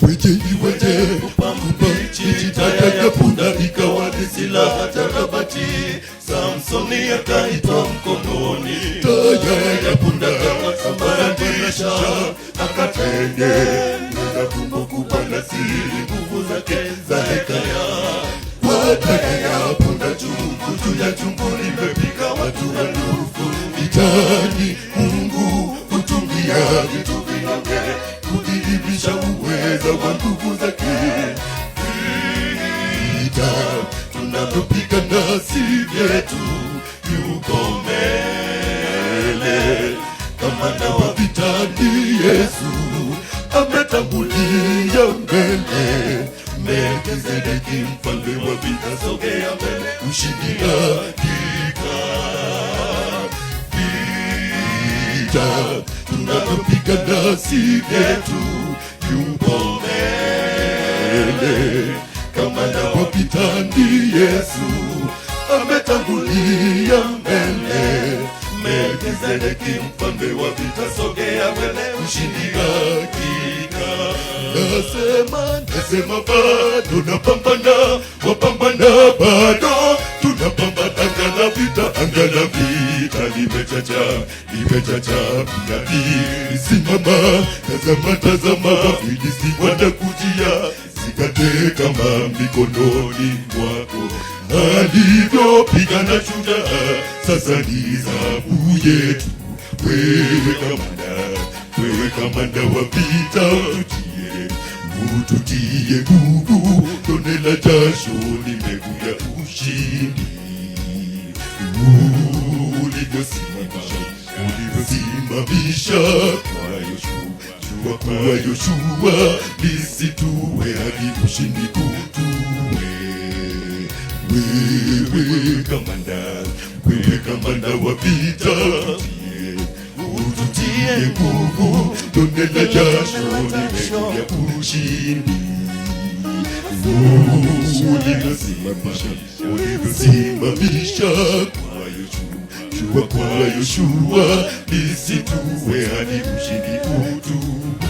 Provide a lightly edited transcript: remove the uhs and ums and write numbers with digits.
Iweje upambichi taya ya punda ikawa ni silaha takabati. Samsoni akaitwa mkononi, taya ya punda akasambaratisha, akatenge na tumbo kubwa na siri nguvu zake za hekaya. Kwa taya ya punda juu ya chungu limepika watu elfu. Vitani Mungu hutumia vitu vingi kudhihirisha uweza wa nguvu zake. Vita tunavyopigana si vyetu, yuko mbele. Kamanda wa vita ni Yesu, ametangulia mbele. Melkizedeki mfalme wa vita, sogea mbele, ushindi hakika. Vita tunavyopigana si vyetu, yuko mbele. Kamanda wa vita ni Yesu, ametangulia mbele. Melkizedeki mfalme wa vita, sogea mbele, ushindi hakika. Nasema bado napambana, wapambana bado tunapambana. Anga la vita limechacha mnadi. Simama, tazama, Wafilisti wanakujia. Zikate kama mikononi mwako, alivyopigana shujaa. Sasa ni zamu yetu, wewe kamanda wa vita, ututie nguvu, tone la jasho limekuja ushindi. Ulivyosimamisha kwa Yoshua, lisitue hadi ushindi kutue. Wewe kamanda wa vita, ututie nguvu, tone la jasho limekuja ushindi. Ulivyosimamisha kwa Yoshua, lisitue hadi ushindi kutue.